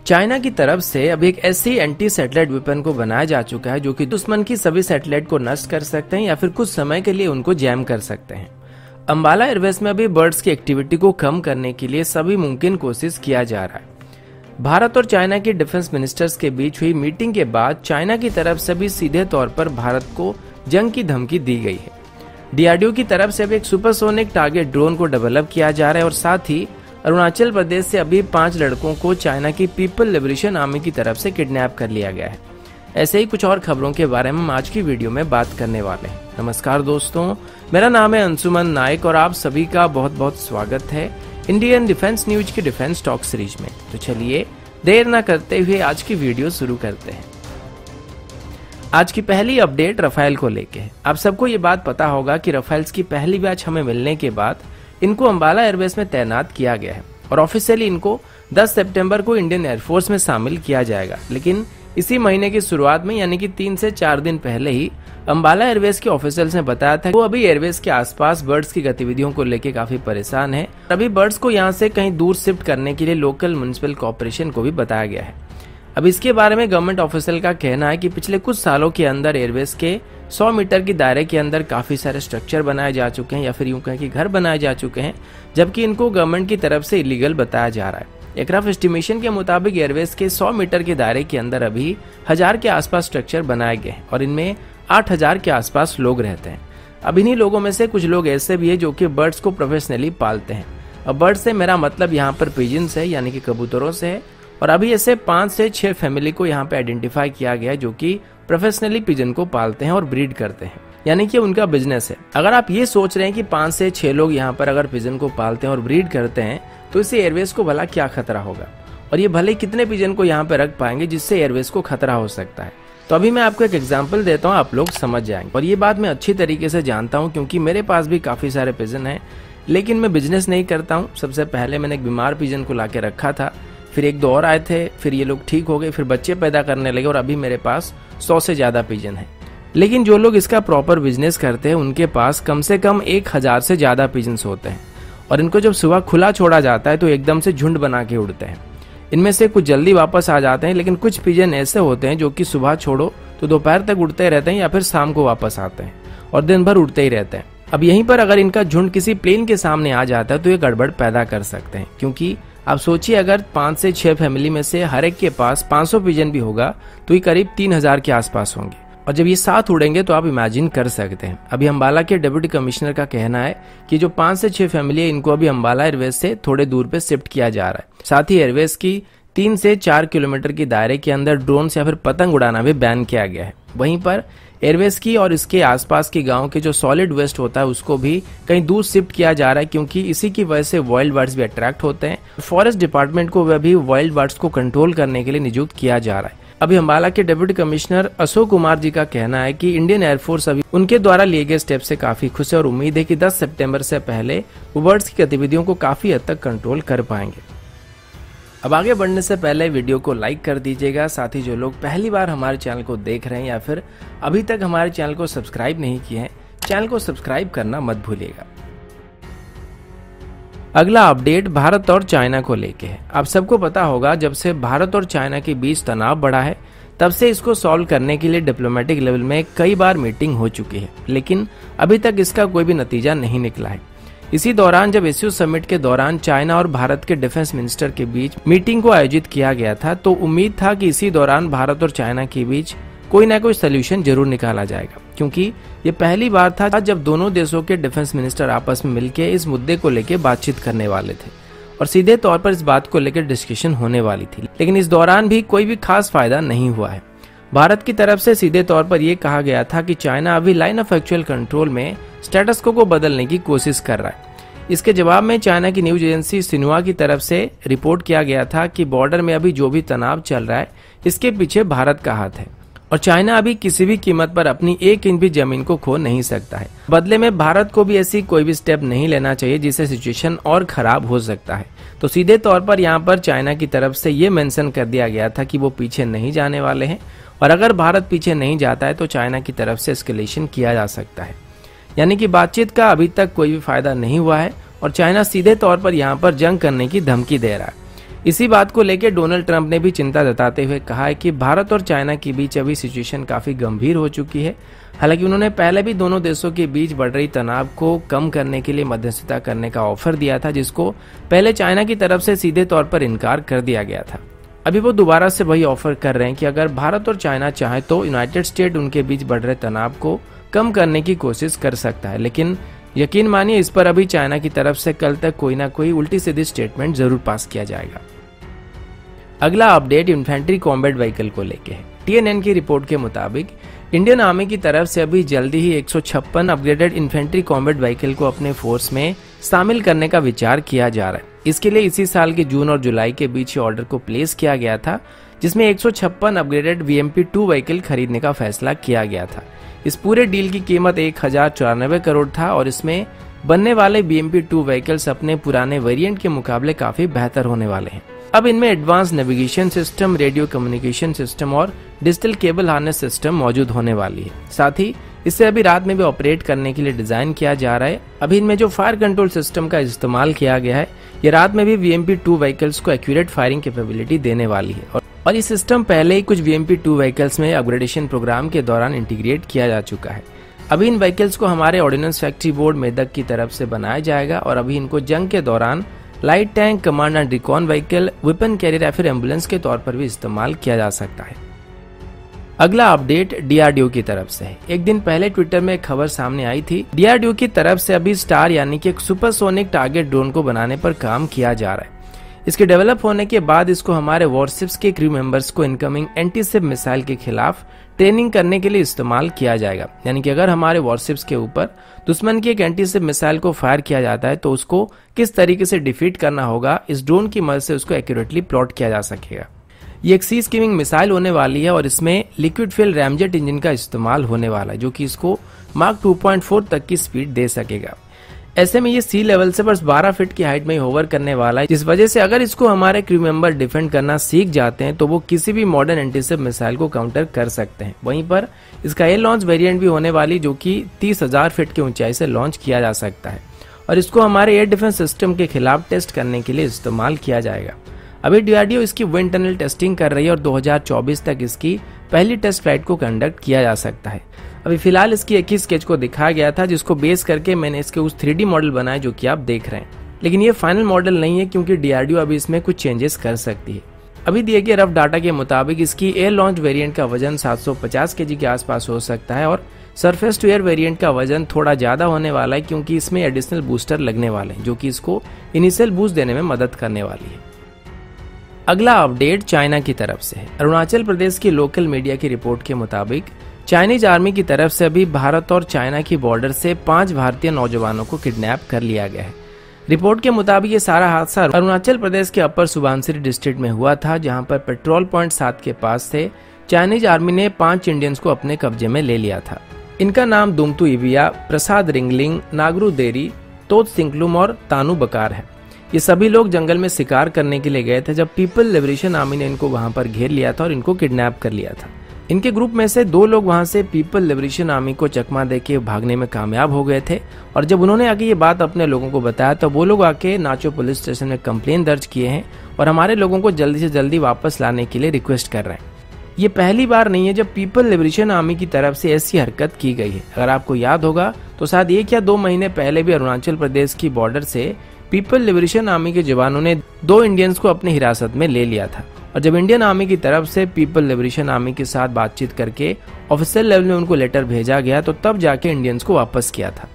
China की तरफ से अब एक ऐसी एंटी सैटेलाइट वेपन को बनाया जा चुका है जो कि दुश्मन की सभी सैटेलाइट को नष्ट कर सकते हैं या फिर कुछ समय के लिए उनको जैम कर सकते हैं। अंबाला एयरबेस में अभी बर्ड्स की एक्टिविटी को कम करने के लिए सभी मुमकिन कोशिश किया जा रहा है। भारत और चाइना के डिफेंस मिनिस्टर्स के बीच हुई मीटिंग के बाद चाइना की तरफ से भी सीधे तौर पर भारत को जंग की धमकी दी गई है। डीआरडीओ की तरफ से अब एक सुपरसोनिक टारगेट ड्रोन को डेवलप किया जा रहा है और साथ ही अरुणाचल प्रदेश से अभी 5 लड़कों को चाइना की पीपल लिबरेशन आर्मी की तरफ से किडनैप कर लिया गया है। ऐसे ही कुछ और खबरों के बारे में हम आज की वीडियो में बात करने वाले हैं। नमस्कार दोस्तों, मेरा नाम है अंशुमन नायक और आप सभी का बहुत बहुत स्वागत है इंडियन डिफेंस न्यूज की डिफेंस टॉक सीरीज में। तो चलिए देर न करते हुए आज की वीडियो शुरू करते हैं। आज की पहली अपडेट रफेल को लेके है। आप सबको ये बात पता होगा कि रफेल्स की पहली बैच हमें मिलने के बाद इनको अंबाला एयरबेस में तैनात किया गया है और ऑफिशियली इनको 10 सितंबर को इंडियन एयरफोर्स में शामिल किया जाएगा। लेकिन इसी महीने की शुरुआत में यानी कि 3 से 4 दिन पहले ही अंबाला एयरबेस के ऑफिशियल्स ने बताया था कि वो अभी एयरबेस के आसपास बर्ड्स की गतिविधियों को लेकर काफी परेशान है। अभी बर्ड्स को यहाँ से कहीं दूर शिफ्ट करने के लिए लोकल म्युनिसिपल कॉर्पोरेशन को भी बताया गया है। अब इसके बारे में गवर्नमेंट ऑफिशियल का कहना है कि पिछले कुछ सालों के अंदर एयरबेस के 100 मीटर की दायरे के अंदर काफी सारे स्ट्रक्चर बनाए जा चुके हैं या फिर यूं कहें कि घर बनाए जा चुके हैं, जबकि इनको गवर्नमेंट की तरफ से इलीगल बताया जा रहा है। एक रफ एस्टिमेशन के मुताबिक एयरबेस के 100 मीटर के दायरे के अंदर अभी 1000 के आसपास स्ट्रक्चर बनाए गए हैं और इनमें 8000 के आसपास लोग रहते हैं। अब इन्हीं लोगों में से कुछ लोग ऐसे भी है जो कि बर्ड्स को प्रोफेशनली पालते हैं। अब बर्ड से मेरा मतलब यहाँ पर पिजन्स है यानी कि कबूतरों से है और अभी ऐसे 5 से 6 फैमिली को यहाँ पे आइडेंटिफाई किया गया है जो कि प्रोफेशनली पिजन को पालते हैं और ब्रीड करते हैं, यानी कि उनका बिजनेस है। अगर आप ये सोच रहे हैं कि 5 से 6 लोग यहाँ पर अगर पिजन को पालते हैं और ब्रीड करते हैं तो इससे एयरवेज को भला क्या खतरा होगा और ये भले कितने पिजन को यहाँ पे रख पाएंगे जिससे एयरवेज को खतरा हो सकता है। तो अभी मैं आपको एक एग्जाम्पल देता हूँ, आप लोग समझ जाएंगे। और ये बात मैं अच्छी तरीके से जानता हूँ क्योंकि मेरे पास भी काफी सारे पिजन है, लेकिन मैं बिजनेस नहीं करता हूँ। सबसे पहले मैंने एक बीमार पिजन को लाके रखा था, फिर 1-2 और आए थे, फिर ये लोग ठीक हो गए, फिर बच्चे पैदा करने लगे और अभी मेरे पास 100 से ज्यादा पिजन है। लेकिन जो लोग इसका प्रॉपर बिजनेस करते हैं उनके पास कम से कम 1000 से ज्यादा पिजन्स होते हैं और इनको जब सुबह खुला छोड़ा जाता है तो एकदम से झुंड बना के उड़ते हैं। इनमें से कुछ जल्दी वापस आ जाते हैं, लेकिन कुछ पिजन ऐसे होते हैं जो कि सुबह छोड़ो तो दोपहर तक उड़ते रहते हैं या फिर शाम को वापस आते हैं और दिन भर उड़ते ही रहते हैं। अब यहीं पर अगर इनका झुंड किसी प्लेन के सामने आ जाता है तो ये गड़बड़ पैदा कर सकते हैं, क्योंकि आप सोचिए अगर 5 से 6 फैमिली में से हर एक के पास 500 पिजन भी होगा तो ये करीब 3000 के आसपास होंगे और जब ये साथ उड़ेंगे तो आप इमेजिन कर सकते हैं। अभी अंबाला के डिप्टी कमिश्नर का कहना है कि जो 5 से 6 फैमिली है इनको अभी अंबाला एयरवेज से थोड़े दूर पे शिफ्ट किया जा रहा है। साथ ही एयरवेज की 3 से 4 किलोमीटर की दायरे के अंदर ड्रोन या फिर पतंग उड़ाना भी बैन किया गया है। वहीं पर एयरवेज की और इसके आसपास के गांव के जो सॉलिड वेस्ट होता है उसको भी कहीं दूर शिफ्ट किया जा रहा है, क्योंकि इसी की वजह से वाइल्ड बर्ड्स भी अट्रैक्ट होते हैं। फॉरेस्ट डिपार्टमेंट को वह भी वाइल्ड बर्ड्स को कंट्रोल करने के लिए नियुक्त किया जा रहा है। अभी अंबाला के डिप्टी कमिश्नर अशोक कुमार जी का कहना है कि इंडियन एयरफोर्स अभी उनके द्वारा लिए गए स्टेप से काफी खुश है और उम्मीद है कि 10 सितंबर से पहले वो बर्ड्स की गतिविधियों को काफी हद तक कंट्रोल कर पाएंगे। अब आगे बढ़ने से पहले वीडियो को लाइक कर दीजिएगा। साथ ही जो लोग पहली बार हमारे चैनल को देख रहे हैं या फिर अभी तक हमारे चैनल को सब्सक्राइब नहीं किए हैं, चैनल को सब्सक्राइब करना मत भूलिएगा। अगला अपडेट भारत और चाइना को लेके है। आप सबको पता होगा जब से भारत और चाइना के बीच तनाव बढ़ा है तब से इसको सॉल्व करने के लिए डिप्लोमेटिक लेवल में कई बार मीटिंग हो चुकी है, लेकिन अभी तक इसका कोई भी नतीजा नहीं निकला है। इसी दौरान जब एससीओ समिट के दौरान चाइना और भारत के डिफेंस मिनिस्टर के बीच मीटिंग को आयोजित किया गया था तो उम्मीद था कि इसी दौरान भारत और चाइना के बीच कोई ना कोई सोल्यूशन जरूर निकाला जाएगा, क्योंकि ये पहली बार था जब दोनों देशों के डिफेंस मिनिस्टर आपस में मिलकर इस मुद्दे को लेकर बातचीत करने वाले थे और सीधे तौर पर इस बात को लेकर डिस्कशन होने वाली थी। लेकिन इस दौरान भी कोई भी खास फायदा नहीं हुआ है। भारत की तरफ से सीधे तौर पर यह कहा गया था कि चाइना अभी लाइन ऑफ एक्चुअल कंट्रोल में स्टेटस को बदलने की कोशिश कर रहा है। इसके जवाब में चाइना की न्यूज एजेंसी सिन्हुआ की तरफ से रिपोर्ट किया गया था कि बॉर्डर में अभी जो भी तनाव चल रहा है इसके पीछे भारत का हाथ है और चाइना अभी किसी भी कीमत पर अपनी 1 इंच भी जमीन को खो नहीं सकता है। बदले में भारत को भी ऐसी कोई भी स्टेप नहीं लेना चाहिए जिससे सिचुएशन और खराब हो सकता है। तो सीधे तौर पर यहाँ पर चाइना की तरफ से ये मेंशन कर दिया गया था कि वो पीछे नहीं जाने वाले हैं और अगर भारत पीछे नहीं जाता है तो चाइना की तरफ से एस्केलेशन किया जा सकता है। यानी कि बातचीत का अभी तक कोई भी फायदा नहीं हुआ है और चाइना सीधे तौर पर यहाँ पर जंग करने की धमकी दे रहा है। इसी बात को लेकर डोनाल्ड ट्रंप ने भी चिंता जताते हुए कहा है कि भारत और चाइना के बीच अभी सिचुएशन काफी गंभीर हो चुकी है। हालांकि उन्होंने पहले भी दोनों देशों के बीच बढ़ रही तनाव को कम करने के लिए मध्यस्थता करने का ऑफर दिया था, जिसको पहले चाइना की तरफ से सीधे तौर पर इनकार कर दिया गया था। अभी वो दोबारा से वही ऑफर कर रहे हैं कि अगर भारत और चाइना चाहे तो यूनाइटेड स्टेट उनके बीच बढ़ रहे तनाव को कम करने की कोशिश कर सकता है। लेकिन यकीन मानिए इस पर अभी चाइना की तरफ से कल तक कोई ना कोई उल्टी सीधी स्टेटमेंट जरूर पास किया जाएगा। अगला अपडेट इन्फेंट्री कॉम्बैट व्हीकल को लेके है। TNN की रिपोर्ट के मुताबिक इंडियन आर्मी की तरफ से अभी जल्दी ही 156 अपग्रेडेड इन्फेंट्री कॉम्बैट व्हीकल को अपने फोर्स में शामिल करने का विचार किया जा रहा है। इसके लिए इसी साल के जून और जुलाई के बीच ऑर्डर को प्लेस किया गया था, जिसमें 156 अपग्रेडेड VMP-2 व्हीकल खरीदने का फैसला किया गया था। इस पूरे डील की कीमत 1094 करोड़ था और इसमें बनने वाले VMP-2 व्हीकल्स अपने पुराने वेरिएंट के मुकाबले काफी बेहतर होने वाले हैं। अब इनमें advance navigation system, radio communication system और डिजिटल केबल हार्नेस सिस्टम मौजूद होने वाली है। साथ ही इसे अभी रात में भी ऑपरेट करने के लिए डिजाइन किया जा रहा है। अभी इनमें जो फायर कंट्रोल सिस्टम का इस्तेमाल किया गया है, ये रात में भी VMP-2 व्हीकल्स को एक्यूरेट फायरिंग कैपेबिलिटी देने वाली है और ये सिस्टम पहले ही कुछ VMP-2 व्हीकल्स में अपग्रेडेशन प्रोग्राम के दौरान इंटीग्रेट किया जा चुका है। अभी इन व्हीकल्स को हमारे ऑर्डिनेंस फैक्ट्री बोर्ड मेदक की तरफ से बनाया जाएगा और अभी इनको जंग के दौरान light tank, command and recon vehicle, weapon carrier या फिर एम्बुलेंस के तौर पर भी इस्तेमाल किया जा सकता है। अगला अपडेट DRDO की तरफ से है। एक दिन पहले ट्विटर में एक खबर सामने आई थी। DRDO की तरफ से अभी स्टार यानी कि एक सुपरसोनिक टारगेट ड्रोन को बनाने पर काम किया जा रहा है। इसके डेवलप होने के बाद इसको हमारे वॉरशिप्स के क्रू मेंबर्स को इनकमिंग एंटी-शिप मिसाइल के खिलाफ ट्रेनिंग करने के लिए इस्तेमाल किया जाएगा। यानी कि अगर हमारे वॉरशिप्स के ऊपर दुश्मन की एक एंटी-शिप मिसाइल को फायर किया जाता है तो उसको किस तरीके से डिफीट करना होगा, इस ड्रोन की मदद से उसको एक्यूरेटली प्लॉट किया जा सकेगा। ये एक सी स्कीमिंग मिसाइल होने वाली है और इसमें लिक्विड फ्यूल रैमजेट इंजन का इस्तेमाल होने वाला है, जो कि इसको मार्क 2.4 तक की स्पीड दे सकेगा। ऐसे में ये सी लेवल से बस 12 फीट की हाइट में ही होवर करने वाला है, जिस वजह से अगर इसको हमारे क्रू मेंबर डिफेंड करना सीख जाते हैं तो वो किसी भी मॉडर्न एंटी-शिप मिसाइल को काउंटर कर सकते हैं। वहीं पर इसका एयर लॉन्च वेरिएंट भी होने वाली, जो कि 30,000 फीट की ऊंचाई से लॉन्च किया जा सकता है और इसको हमारे एयर डिफेंस सिस्टम के खिलाफ टेस्ट करने के लिए इस्तेमाल किया जाएगा। अभी DRDO इसकी विंड टनल टेस्टिंग कर रही है और 2024 तक इसकी पहली टेस्ट फ्लाइट को कंडक्ट किया जा सकता है। अभी फिलहाल इसकी एक ही स्केच को दिखाया गया था, जिसको बेस करके मैंने इसके उस 3D मॉडल बनाया जो कि आप देख रहे हैं। लेकिन ये फाइनल मॉडल नहीं है क्योंकि DRDO अभी इसमें कुछ चेंजेस कर सकती है। अभी दिए गए रफ डाटा के मुताबिक इसकी एयर लॉन्च वेरिएंट का वजन 750 kg के आसपास हो सकता है और सरफेस टू एयर वेरिएंट का वजन थोड़ा ज्यादा होने वाला है, क्योंकि इसमें एडिशनल बूस्टर लगने वाले हैं जो कि इसको इनिशियल बूस्ट देने में मदद करने वाली है। अगला अपडेट चाइना की तरफ से है। अरुणाचल प्रदेश की लोकल मीडिया की रिपोर्ट के मुताबिक चाइनीज आर्मी की तरफ से अभी भारत और चाइना की बॉर्डर से 5 भारतीय नौजवानों को किडनैप कर लिया गया है। रिपोर्ट के मुताबिक ये सारा हादसा अरुणाचल प्रदेश के अपर सुबनसिरी डिस्ट्रिक्ट में हुआ था, जहां पर पेट्रोल पॉइंट 7 के पास से चाइनीज आर्मी ने 5 इंडियंस को अपने कब्जे में ले लिया था। इनका नाम दुमतू इविया, प्रसाद रिंगलिंग, नागरू देरी, तोत सिंकलुम और तानू बकार है। ये सभी लोग जंगल में शिकार करने के लिए गए थे जब पीपल लिबरेशन आर्मी ने इनको वहां पर घेर लिया था और इनको किडनैप कर लिया था। इनके ग्रुप में से 2 लोग वहां से पीपल लिबरेशन आर्मी को चकमा देके भागने में कामयाब हो गए थे और जब उन्होंने आके ये बात अपने लोगों को बताया तो वो लोग आके नाचो पुलिस स्टेशन में कंप्लेन दर्ज किए हैं और हमारे लोगों को जल्दी से जल्दी वापस लाने के लिए रिक्वेस्ट कर रहे हैं। ये पहली बार नहीं है जब पीपल लिबरेशन आर्मी की तरफ से ऐसी हरकत की गई है। अगर आपको याद होगा तो शायद 1 या 2 महीने पहले भी अरुणाचल प्रदेश की बॉर्डर से पीपल लिबरेशन आर्मी के जवानों ने 2 इंडियंस को अपनी हिरासत में ले लिया था और जब इंडियन आर्मी की तरफ से पीपल लिबरेशन आर्मी के साथ बातचीत करके ऑफिशियल लेवल में उनको लेटर भेजा गया तो तब जाके इंडियंस को वापस किया था।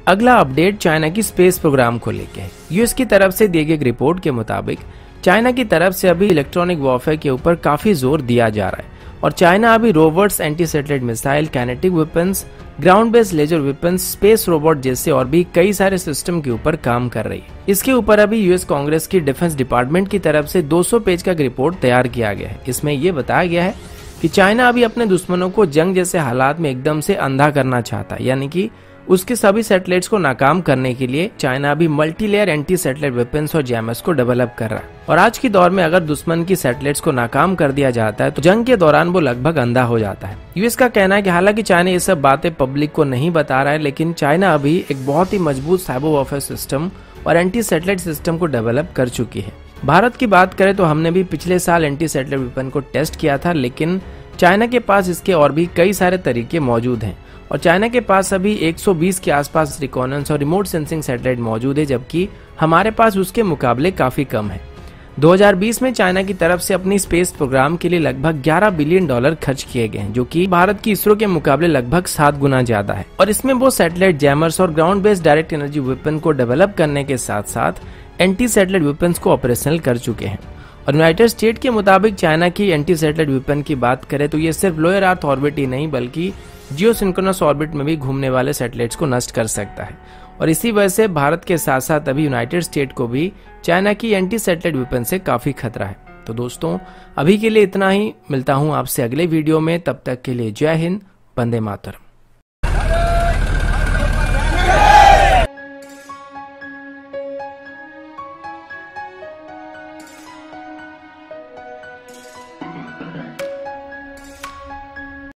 अगला अपडेट चाइना की स्पेस प्रोग्राम को लेके है। यूएस की तरफ से दिए गए रिपोर्ट के मुताबिक चाइना की तरफ से अभी इलेक्ट्रॉनिक वॉरफेयर के ऊपर काफी जोर दिया जा रहा है और चाइना अभी rovers, anti satellite missile, kinetic weapons, ground based laser weapons, space robot जैसे और भी कई सारे सिस्टम के ऊपर काम कर रही है। इसके ऊपर अभी यूएस कांग्रेस की डिफेंस डिपार्टमेंट की तरफ से 200 पेज का रिपोर्ट तैयार किया गया है। इसमें यह बताया गया है कि चाइना अभी अपने दुश्मनों को जंग जैसे हालात में एकदम से अंधा करना चाहता है, यानी कि उसके सभी सैटेलाइट्स को नाकाम करने के लिए चाइना अभी multi layer anti satellite weapons और जैमर्स को डेवलप कर रहा है और आज की दौर में अगर दुश्मन की सैटेलाइट्स को नाकाम कर दिया जाता है तो जंग के दौरान वो लगभग अंधा हो जाता है। यूएस का कहना है कि हालांकि चाइना ये सब बातें पब्लिक को नहीं बता रहा है, लेकिन चाइना अभी एक बहुत ही मजबूत साइबर वॉरफेयर सिस्टम और एंटी सैटेलाइट सिस्टम को डेवलप कर चुकी है। भारत की बात करें तो हमने भी पिछले साल एंटी सैटेलाइट वेपन को टेस्ट किया था, लेकिन चाइना के पास इसके और भी कई सारे तरीके मौजूद हैं और चाइना के पास अभी 120 के आसपास रिकॉनेंस और रिमोट सेंसिंग सैटेलाइट मौजूद है, जबकि हमारे पास उसके मुकाबले काफी कम है। 2020 में चाइना की तरफ से अपनी स्पेस प्रोग्राम के लिए लगभग $11 बिलियन खर्च किए गए हैं, जो कि भारत की इसरो के मुकाबले लगभग 7 गुना ज्यादा है। और इसमें वो सैटेलाइट जैमर्स और ground based direct energy weapon को डेवलप करने के साथ साथ एंटी सैटेलाइट वेपन्स को ऑपरेशनल कर चुके हैं। और यूनाइटेड स्टेट के मुताबिक चाइना की एंटी सैटेलाइट वेपन की बात करें तो ये सिर्फ लोअर अर्थ ऑर्बिट ही नहीं बल्कि जियोसिंक्रोनस ऑर्बिट में भी घूमने वाले सैटेलाइट्स को नष्ट कर सकता है। और इसी वजह से भारत के साथ साथ अभी यूनाइटेड स्टेट को भी चाइना की एंटी सैटेलाइट वेपन से काफी खतरा है। तो दोस्तों, अभी के लिए इतना ही। मिलता हूं आपसे अगले वीडियो में, तब तक के लिए जय हिंद, वंदे मातरम।